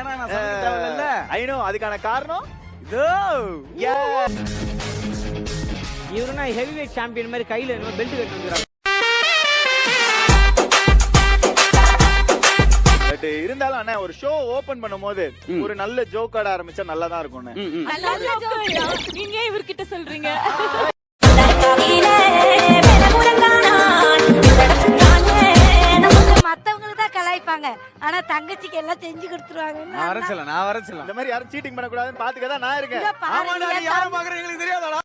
இல்லனா நான் சமைக்க தேவையில்ல. ஐ நோ, அதுக்கான காரணம் இதோ. இவருனா ஹெவி வெயிட் சாம்பியன் மாதிரி கையில என்ன பெல்ட் கட்டி வந்துறாங்க. பட் இருந்தாலும் அண்ணா ஒரு ஷோ ஓபன் பண்ணும்போது ஒரு நல்ல ஜோக்காட ஆரம்பிச்சா நல்லா தான் இருக்கும். நீங்க இவர்கிட்ட சொல்றீங்க. மத்தவங்களுக்கு தான் கலாய்ப்பாங்க, ஆனா தங்கச்சிக்கு எல்லாம் செஞ்சு கொடுத்துருவாங்க. நான் வரச்சல. இந்த மாதிரி யாரும் சீட்டிங் பண்ண கூடாதுன்னு பாத்துக்கதான் நான் இருக்கேன். ஆமாடா, நீ யாரை பாக்குற எங்களுக்கு தெரியாதடா.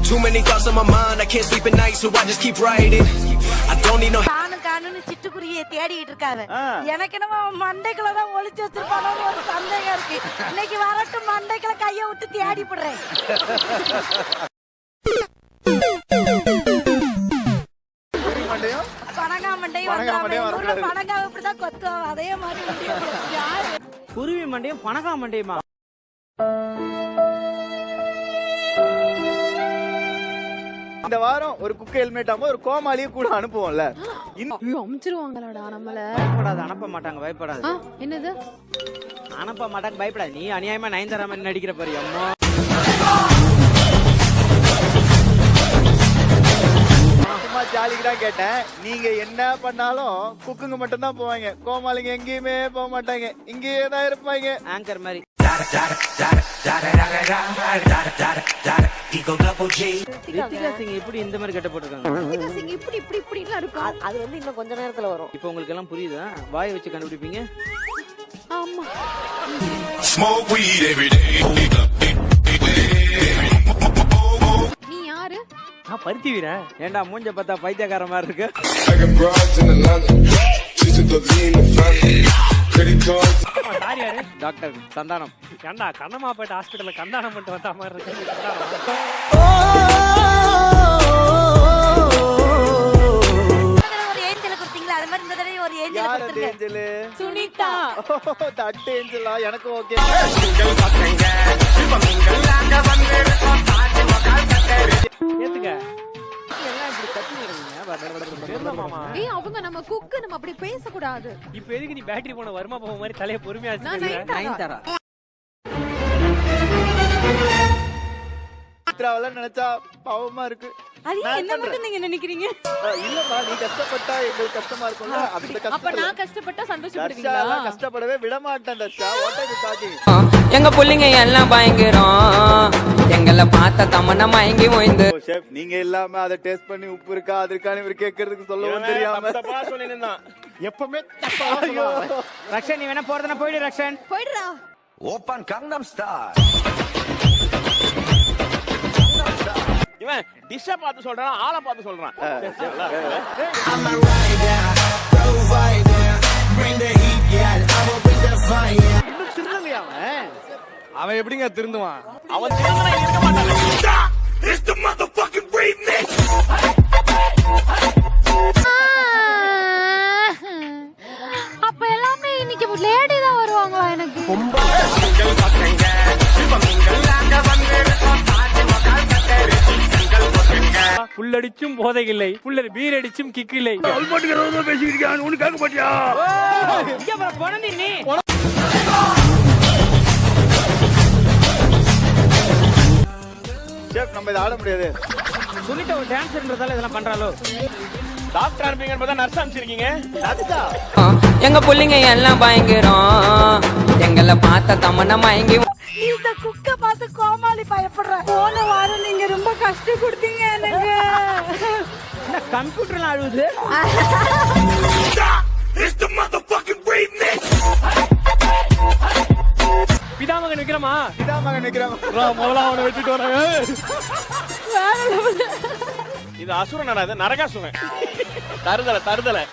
Too many thoughts on my mind, I can't sleep at night, so I just keep writing. I don't need no காணுன்னு சிட்டுக்குருவியை தேடிட்டு இருக்காரு. எனக்கு என்னமோ மண்டைக்குள்ளதான் ஒளிச்சு வச்சிருப்பானு ஒரு சந்தேகம் இருக்கு. இன்னைக்கு வரட்டும், மண்டைக்குள்ள கைய விட்டு தேடி போடுறேன். பனங்காய் இப்படிதான் கொத்துவோம், அதே மாதிரி குருவி மண்டையும் பனகா மண்டையுமா? இந்த வாரம் ஒரு குக் ஹெல்மெட் ஆகும், ஒரு கோமாளியை கூட அனுப்புவோம்ல. அனுப்பிச்சிருவாங்களாடா நம்மள? பயப்படாது, அனுப்ப மாட்டாங்க. பயப்படாது. என்னது அனுப்ப மாட்டாங்க, பயப்படாது. நீ அநியாயமா நயன்தாரா மாதிரி நடிக்கிற பாரு. அம்மா சும்மா ஜாலிக்கு தான் கேட்டேன். நீங்க என்ன பண்ணாலும் குக்குங்க மட்டும் தான் போவாங்க, கோமாளிங்க எங்கேயுமே போக மாட்டாங்க, இங்கேயே தான் இருப்பாங்க. ஆங்கர் மாதிரி. ரித்திகா சிங் எப்படி இந்த மாதிரி கட்ட போட்டிருக்காங்க? ரித்திகா சிங் இப்படி இப்படி இப்படி எல்லாம் இருக்கும். அது வந்து இன்னும் கொஞ்ச நேரத்துல வரும். இப்போ உங்களுக்கு எல்லாம் புரியுதா? வாயை வச்சு கண்டுபிடிப்பீங்க. ஆமா. smoke weed every day. நீ யாரு? நான் பருத்தி வீரன். ஏண்டா மூஞ்ச பார்த்தா பைத்தியக்கார மாதிரி இருக்கு. டாக்டர் சந்தானம். ஏண்டா கண்ணமாப்பேட்டை ஹாஸ்பிட்டல்ல கந்தானம் பண்ணிட்டு வந்த மாதிரி இருக்கு. ஒரு ஏஞ்சல் கொடுத்தீங்களா, அது மாதிரி இந்த தடவை ஒரு ஏஞ்சல் கொடுத்துருங்க. சுனிதா. தட்டு ஏஞ்சலா? எனக்கு ஓகே. ஏத்துக்க. ஏய் அவங்க நம்ம குக், நம்ம அப்படி பேச கூடாது. இப்ப எதுக்கு நீ பேட்டரி போன வருமா போக மாதிரி தலைய பொறுமையா நயன்தாரா. நினைச்சா பாவமா இருக்கு. அது என்ன மட்டும் நீங்க நினைக்கிறீங்க? இல்லம்மா, நீ கஷ்டப்பட்டா எங்களுக்கு கஷ்டமா இருக்கும்ல. அந்த அப்ப நான் கஷ்டப்பட்டா சந்தோஷப்படுவீங்களா? கஷ்டப்படவே விட மாட்டேன் Darsha. What are you talking? எங்க புள்ளைங்க எல்லாம் பயங்கரம், எங்களை பார்த்த தமன்னா மயங்கி ஓய்ந்து. ஷெஃப், நீங்க இல்லாம அதை டேஸ்ட் பண்ணி உப்பு இருக்கா அது இருக்கான்னு இவர் கேக்குறதுக்கு சொல்லவும் தெரியாம தப்பா சொல்லிருந்தான். எப்பவுமே தப்பா சொல்லுவான். ரக்ஷன், நீ வேணா போறதுனா போயிடு. ரக்ஷன் போயிடுறா. Open Gangnam Style. இவன் டிஷ்ஷ பார்த்து சொல்றான், ஆளை பார்த்து சொல்றான். இன்னும் திருந்தலையா அவன்? அவன் எப்படிங்க திருந்துவான்? அவன் திருந்தனா இருக்க மாட்டான். It's the motherfucking remix. அப்ப எல்லாமே இன்னைக்கு லேடி தான் வருவாங்களா? எனக்கு புல்லடிச்சும் போதை இல்லை, புல்லர் பீர் அடிச்சும் கிக் இல்லை. உனக்காக பாட்டியா? ஷெஃப், நம்ம இதை ஆட முடியாது. சுனிதா ஒரு டான்ஸர்ன்றதால இதெல்லாம் பண்றாளோ? டாக்டர் அனுப்பிங்கன்னு பார்த்தா நர்ஸ் அனுப்பிச்சிருக்கீங்க. எங்க புள்ளைங்க எல்லாம் பயங்கரம், எங்களை பார்த்த தமன்னா மயங்கி. இந்த குக்க பார்த்து கோமாளி பயப்படுற. போன வாரம் நீங்க ரொம்ப கஷ்டம் கொடுத்தீங்க எனக்கு. கம்ப்யூட்டர்ல அழுவுது. பிதாமகன் விக்ரமா? பிதாமகன் விக்ரமா? முதல்ல அவனை வச்சுட்டு வராங்க. இது அசுரனா? இது நரகாசுரன். தருதலை தருதலை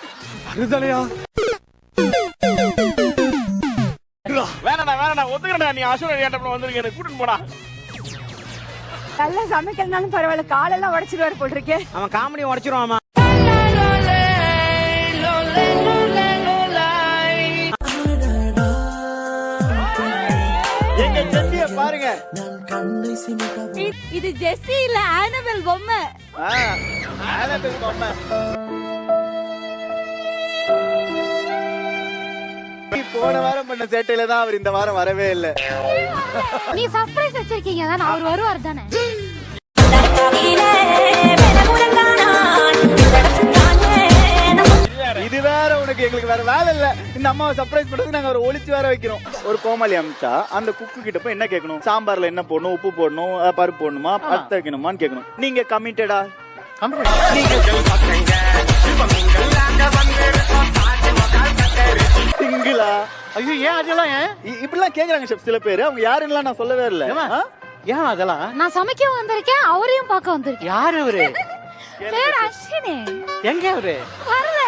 அறுதலையா? வேணடா ஒத்துக்கடா. நீ அசுரன் ஏட்டப்பட வந்திருக்க, எனக்கு கூட்டிட்டு போடா. நல்லா சமைக்கலனாலும் பரவாயில்ல, காலெல்லாம் உடைச்சிடுவாரு போல் இருக்கே. அவன் காமெடியை உடைச்சிருவான். எங்க செட்டிய பாருங்க, இது ஜெஸ்ஸி இல்ல ஆனபெல் பொம்மை. ஆனபெல் பொம்மை. போன வாரம் பண்ண சேட்டையில தான் அவர் இந்த வாரம் வரவே இல்ல. நீ சர்ப்ரைஸ் வச்சிருக்கீங்க தானே, அவர் வருவார் தானே. இது வேற உனக்கு, எங்களுக்கு வேற வேலை இல்ல. இந்த அம்மாவை சர்ப்ரைஸ் பண்றதுக்கு நாங்க ஒரு ஒளிச்சு வேற வைக்கிறோம். ஒரு கோமாளி அமிச்சா அந்த குக்கு கிட்ட போய் என்ன கேட்கணும்? சாம்பார்ல என்ன போடணும், உப்பு போடணும், பருப்பு போடணுமா, பத்த வைக்கணுமான்னு கேட்கணும். நீங்க கமிட்டடா? சிங்கிளா? ஐயோ ஏன் அதெல்லாம் இப்படிலாம் கேக்குறாங்க ஷெஃப் சில பேர். அவங்க யாருன்னு நான் சொல்லவே இல்ல. ஏன் அதெல்லாம்? நான் சமைக்க வந்திருக்கேன், அவரையும் பார்க்க வந்திருக்கேன். யாரு அவரு? பேர் அஸ்வினி. எங்க அவரு? வரல.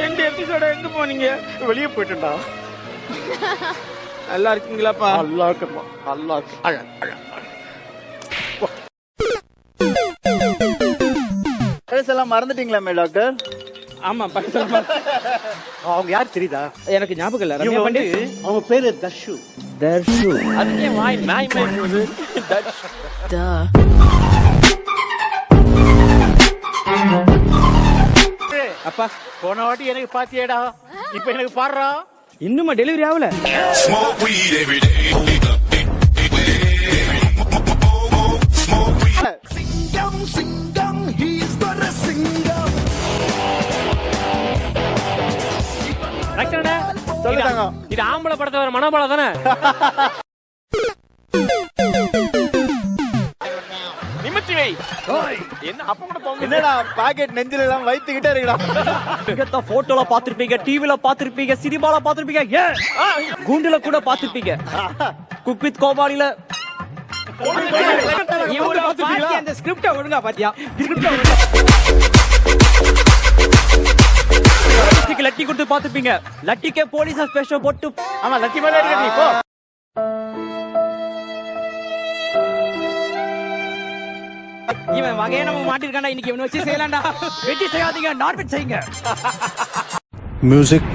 ரெண்டு எபிசோட எங்க போனீங்க? வெளியே போயிட்டுடா. நல்லா இருக்கீங்களாப்பா? நல்லா இருக்குமா? நல்லா இருக்கு. எல்லாம் மறந்துட்டீங்களா டாக்டர்? ஆமா அவங்க யார் தெரியுதா? எனக்கு ஞாபகம் இல்ல. ரம்யா பண்டிட். அவங்க பேரு தர்ஷு. அதுக்கே வாய் நாய் மாதிரி போகுது. அப்பா போன வாட்டி எனக்கு பாத்தியேடா, இப்ப எனக்கு பாடுறா. இன்னுமா டெலிவரி ஆகல? Smoke weed every day. சொல்லுங்க. இது ஆம்பளை படத்தை வர மனோபாலம் தானே? நிமித்தி வை. என்ன அப்ப கூட போங்க. என்னடா பாக்கெட் நெஞ்சில எல்லாம் வைத்துக்கிட்டே இருக்கடா. நீங்க போட்டோல பாத்திருப்பீங்க, டிவில பாத்திருப்பீங்க, சினிமால பாத்திருப்பீங்க, கூண்டுல கூட பாத்திருப்பீங்க. குக் வித் கோமாளில அந்த ஸ்கிரிப்ட ஒழுங்கா பாத்தியா? லட்டி கொடுத்து பாத்துப்பீங்க. லட்டிக்கே போலீஸ் ஸ்பெஷல் போட்டு. ஆமா லட்டி மேல இருக்க நீ போ. இவன் வகையை நம்ம மாட்டிருக்காண்டா. இன்னைக்கு இவனை வச்சு செய்யலாம்டா. வெட்டி செய்யாதீங்க, நார்வெட் செய்யுங்க. Music